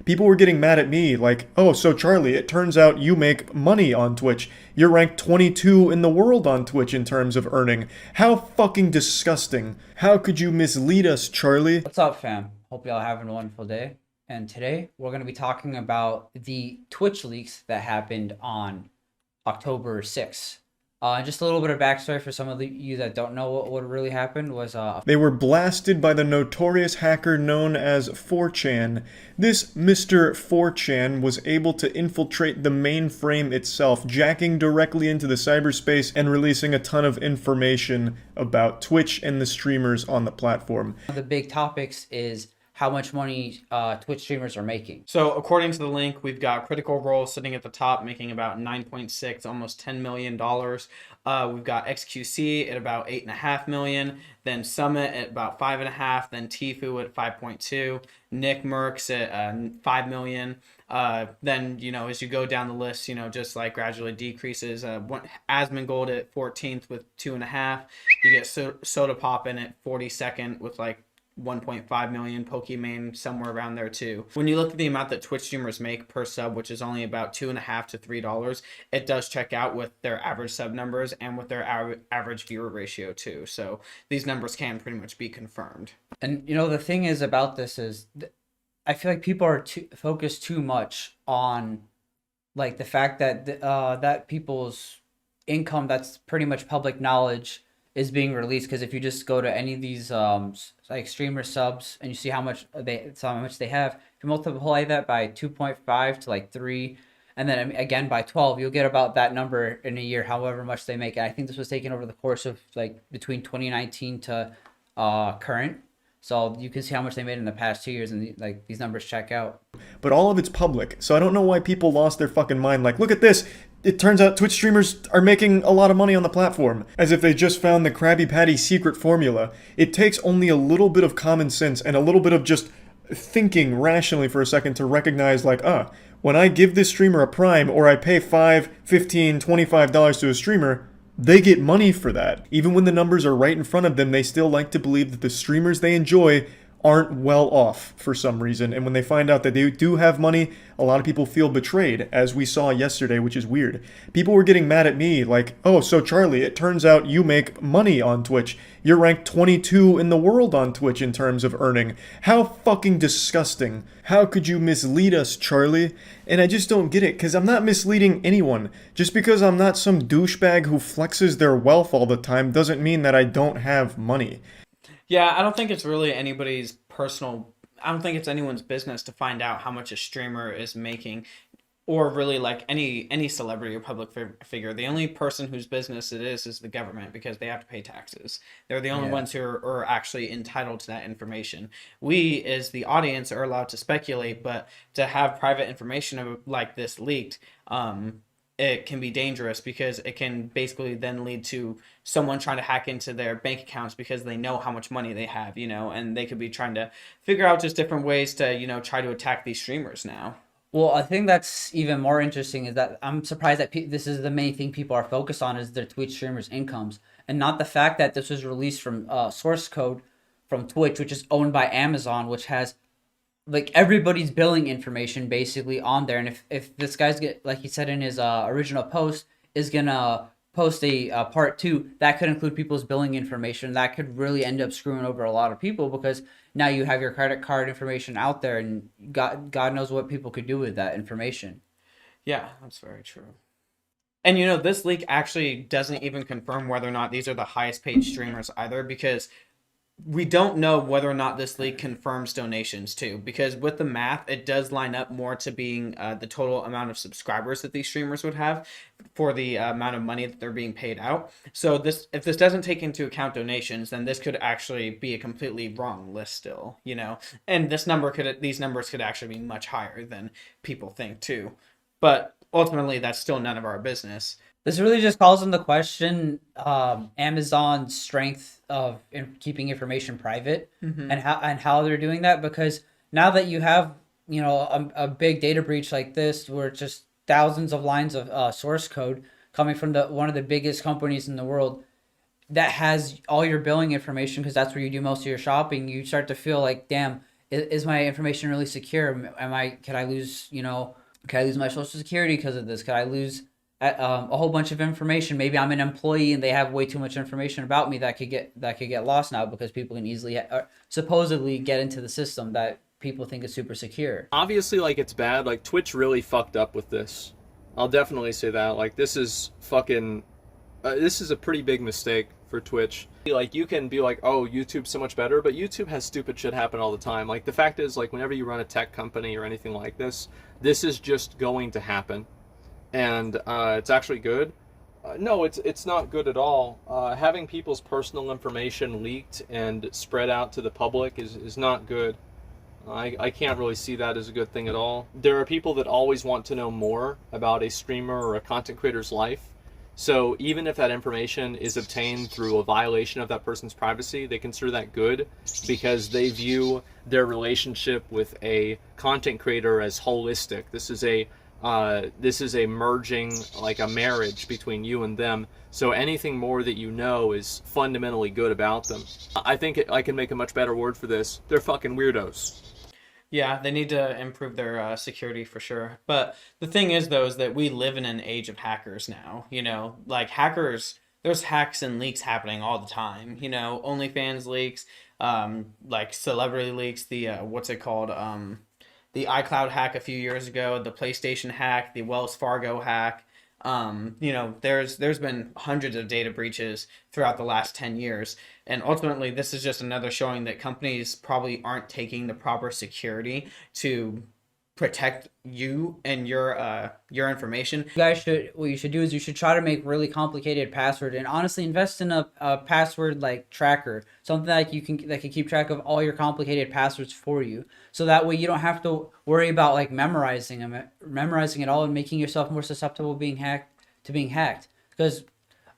People were getting mad at me like, oh, so Charlie, it turns out you make money on Twitch. You're ranked 22 in the world on Twitch in terms of earning. How fucking disgusting. How could you mislead us, Charlie? What's up, fam? Hope y'all having a wonderful day. And today we're going to be talking about the Twitch leaks that happened on October 6th. Just a little bit of backstory for some of you that don't know what really happened was They were blasted by the notorious hacker known as 4chan. This Mr. 4chan was able to infiltrate the mainframe itself, jacking directly into the cyberspace and releasing a ton of information about Twitch and the streamers on the platform. one of the big topics is how much money Twitch streamers are making. So according to the link, we've got Critical Role sitting at the top, making about 9.6, almost $10 million. We've got XQC at about 8.5 million, then Summit at about 5.5, then Tfue at 5.2, Nick Merckx at 5 million. Then, as you go down the list, just like gradually decreases. Asmongold at 14th with 2.5. You get sodapoppin at 42nd with like 1.5 million, pokimane somewhere around there too. When you look at the amount that Twitch streamers make per sub, which is only about $2.50 to $3, it does check out with their average sub numbers and with their average viewer ratio too. So these numbers can pretty much be confirmed. And the thing is about this is I feel like people are focused too much on like the fact that that people's income that's pretty much public knowledge is being released. Because if you just go to any of these like streamer subs and you see how much they have, if you multiply that by 2.5 to like 3, and then again by 12, you'll get about that number in a year, however much they make. And I think this was taken over the course of like between 2019 to current. So you can see how much they made in the past 2 years, and these numbers check out. But all of it's public, so I don't know why people lost their fucking mind. Like, look at this. It turns out Twitch streamers are making a lot of money on the platform, as if they just found the Krabby Patty secret formula. It takes only a little bit of common sense and a little bit of just thinking rationally for a second to recognize, like, when I give this streamer a prime, or I pay $5, $15, $25 to a streamer, they get money for that. Even when the numbers are right in front of them, they still like to believe that the streamers they enjoy aren't well off for some reason. And when they find out that they do have money, a lot of people feel betrayed, as we saw yesterday, which is weird. People were getting mad at me like, oh, so Charlie, it turns out you make money on Twitch. You're ranked 22 in the world on Twitch in terms of earning. How fucking disgusting. How could you mislead us, Charlie? And I just don't get it, because I'm not misleading anyone. Just because I'm not some douchebag who flexes their wealth all the time doesn't mean that I don't have money. Yeah, I don't think it's really anybody's I don't think it's anyone's business to find out how much a streamer is making, or really like any celebrity or public figure. The only person whose business it is the government, because they have to pay taxes. They're the only ones who are actually entitled to that information. We, as the audience, are allowed to speculate, but to have private information like this leaked, it can be dangerous, because it can basically then lead to someone trying to hack into their bank accounts because they know how much money they have, and they could be trying to figure out just different ways to, try to attack these streamers now. Well, I think that's even more interesting is that I'm surprised that this is the main thing people are focused on, is their Twitch streamers' incomes, and not the fact that this was released from source code from Twitch, which is owned by Amazon, which has like everybody's billing information basically on there. And if this guy's like he said in his original post, is gonna post a part 2 that could include people's billing information, that could really end up screwing over a lot of people, because now you have your credit card information out there, and God knows what people could do with that information. Yeah, that's very true. And this leak actually doesn't even confirm whether or not these are the highest paid streamers either, because we don't know whether or not this leak confirms donations too, because with the math, it does line up more to being the total amount of subscribers that these streamers would have for the amount of money that they're being paid out. So if this doesn't take into account donations, then this could actually be a completely wrong list still, and these numbers could actually be much higher than people think too. But ultimately, that's still none of our business. This really just calls into question Amazon's strength of keeping information private, and how they're doing that. Because now that you have a big data breach like this, where it's just thousands of lines of source code coming from one of the biggest companies in the world that has all your billing information, because that's where you do most of your shopping, you start to feel like, damn, is my information really secure? Could I lose, could I lose my social security because of this? Could I lose a whole bunch of information? Maybe I'm an employee and they have way too much information about me that could get lost now because people can easily supposedly get into the system that people think is super secure. Obviously, like, it's bad. Like, Twitch really fucked up with this. I'll definitely say that. Like, this is fucking... this is a pretty big mistake for Twitch. Like, you can be like, oh, YouTube's so much better, but YouTube has stupid shit happen all the time. Like, the fact is, like, whenever you run a tech company or anything like this is just going to happen. And it's actually good. No, it's not good at all. Having people's personal information leaked and spread out to the public is not good. I can't really see that as a good thing at all. There are people that always want to know more about a streamer or a content creator's life. So even if that information is obtained through a violation of that person's privacy, they consider that good because they view their relationship with a content creator as holistic. This is a merging, like a marriage between you and them. So anything more that you know is fundamentally good about them. I think I can make a much better word for this. They're fucking weirdos. Yeah, they need to improve their security for sure. But the thing is, though, is that we live in an age of hackers now. Like hackers, there's hacks and leaks happening all the time. OnlyFans leaks, like celebrity leaks, the what's it called? The iCloud hack a few years ago, the PlayStation hack, the Wells Fargo hack. There's been hundreds of data breaches throughout the last 10 years. And ultimately, this is just another showing that companies probably aren't taking the proper security to protect you and your information. What you should do is you should try to make really complicated password and honestly invest in a password like tracker, something that can keep track of all your complicated passwords for you. So that way you don't have to worry about like memorizing it all and making yourself more susceptible being hacked. Because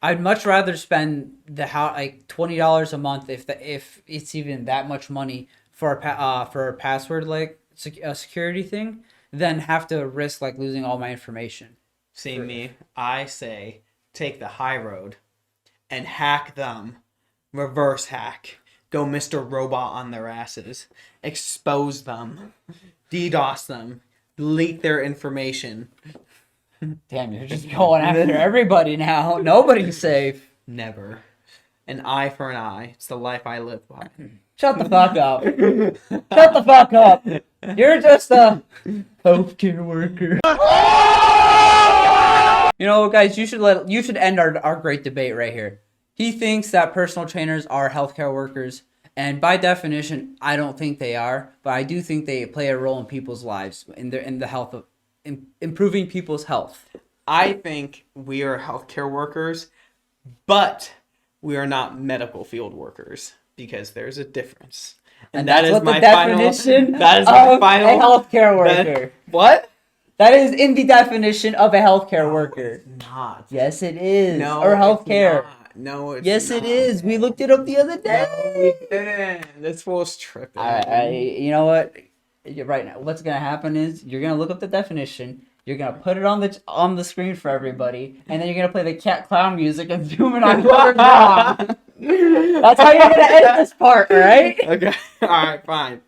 I'd much rather spend like $20 a month if it's even that much money for a password like a security thing than have to risk like losing all my information. See me, I say take the high road and hack them. Reverse hack. Go Mr. Robot on their asses. Expose them. DDoS them. Delete their information. Damn, you're just going after everybody now. Nobody's safe. Never. An eye for an eye. It's the life I live by. Shut the fuck up. Shut the fuck up. You're just a healthcare worker. Guys, you should end our great debate right here. He thinks that personal trainers are healthcare workers, and by definition, I don't think they are, but I do think they play a role in people's lives, in the health of improving people's health. I think we are healthcare workers, but we are not medical field workers because there's a difference. And that is my definition. That is my final a healthcare worker. What? That is in the definition of a healthcare worker. It's not. Yes, it is. No, or healthcare. No, it's yes, not. It is. We looked it up the other day. No, we didn't. This fool's tripping. You know what? Right now, what's gonna happen is you're gonna look up the definition. You're gonna put it on the screen for everybody, and then you're gonna play the cat clown music and zoom in on whoever's wrong. That's how you're gonna end this part, right? Okay. All right. Fine.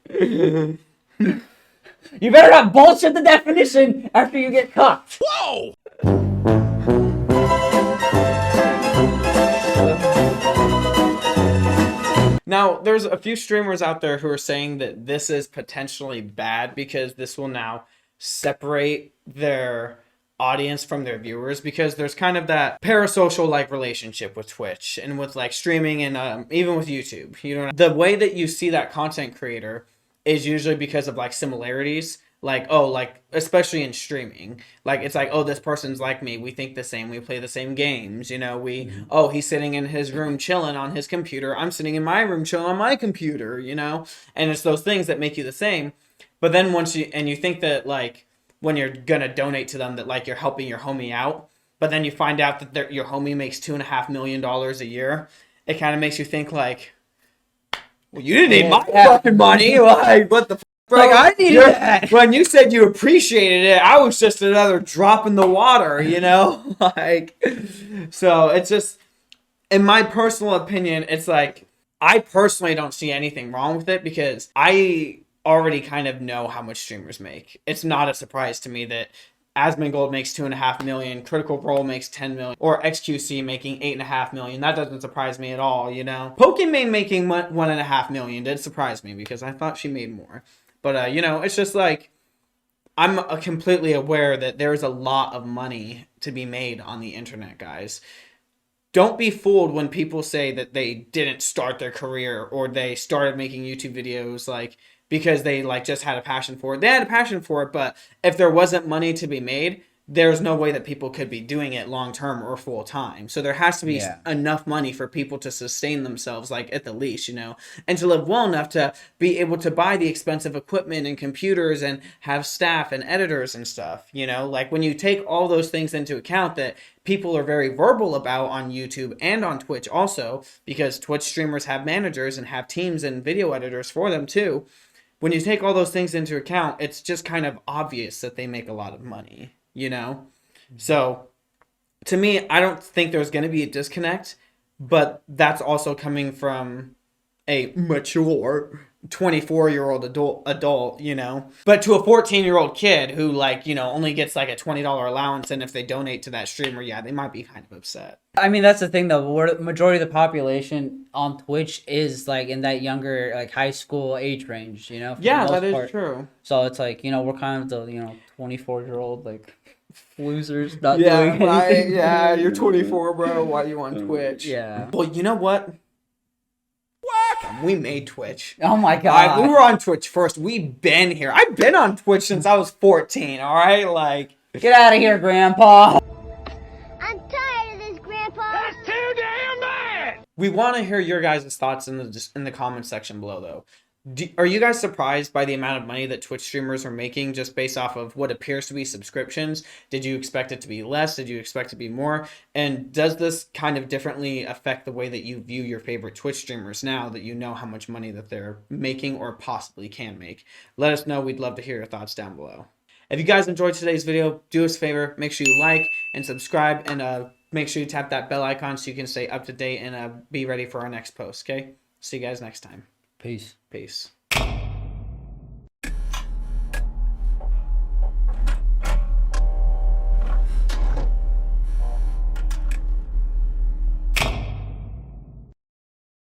You better not bullshit the definition after you get cucked. Whoa! Now, there's a few streamers out there who are saying that this is potentially bad because this will now separate their audience from their viewers, because there's kind of that parasocial like relationship with Twitch and with like streaming and even with YouTube. The way that you see that content creator is usually because of like similarities. Like, especially in streaming, like, it's like, oh, this person's like me. We think the same. We play the same games. Oh, he's sitting in his room chilling on his computer. I'm sitting in my room chilling on my computer, and it's those things that make you the same. But then you think that like when you're going to donate to them that like you're helping your homie out, but then you find out that your homie makes $2.5 million a year. It kind of makes you think like, well, you didn't need my fucking money. Like, what the Bro, like, I needed that. When you said you appreciated it, I was just another drop in the water, So it's just, in my personal opinion, it's like, I personally don't see anything wrong with it because I already kind of know how much streamers make. It's not a surprise to me that Asmongold makes 2.5 million, Critical Role makes 10 million, or XQC making 8.5 million. That doesn't surprise me at all, you know. Pokimane making 1.5 million did surprise me because I thought she made more. But you know, it's just like I'm completely aware that there's a lot of money to be made on the internet, guys. Don't be fooled when people say that they didn't start their career or they started making YouTube videos like because they like just had a passion for it. They had a passion for it, but if there wasn't money to be made, there's no way that people could be doing it long term or full time. So there has to be enough money for people to sustain themselves, like at the least, you know, and to live well enough to be able to buy the expensive equipment and computers and have staff and editors and stuff, you know, like when you take all those things into account that people are very verbal about on YouTube and on Twitch also, because Twitch streamers have managers and have teams and video editors for them too. When you take all those things into account, it's just kind of obvious that they make a lot of money. You know? So, to me, I don't think there's going to be a disconnect, but that's also coming from a mature 24-year-old adult, you know? But to a 14-year-old kid who, like, you know, only gets like a $20 allowance, and if they donate to that streamer, yeah, they might be kind of upset. I mean, that's the thing, though. Majority of the population on Twitch is, like, in that younger, like, high school age range, you know? Yeah, that is true. So it's like, you know, we're kind of the, you know, 24-year-old, like, losers not doing anything. Yeah, you're 24, bro. Why are you on Twitch? Yeah. Well, you know what? We made Twitch. Oh my god. We were on Twitch first. We've been here. I've been on Twitch since I was 14, alright? Like, get out of here, Grandpa. I'm tired of this, Grandpa. That's too damn bad. we want to hear your guys' thoughts in the comment section below, though. Are you guys surprised by the amount of money that Twitch streamers are making just based off of what appears to be subscriptions? Did you expect it to be less? Did you expect it to be more? And does this kind of differently affect the way that you view your favorite Twitch streamers now that you know how much money that they're making or possibly can make? Let us know. We'd love to hear your thoughts down below. If you guys enjoyed today's video, do us a favor. Make sure you like and subscribe, and make sure you tap that bell icon so you can stay up to date and be ready for our next post, okay? See you guys next time. Peace. Peace.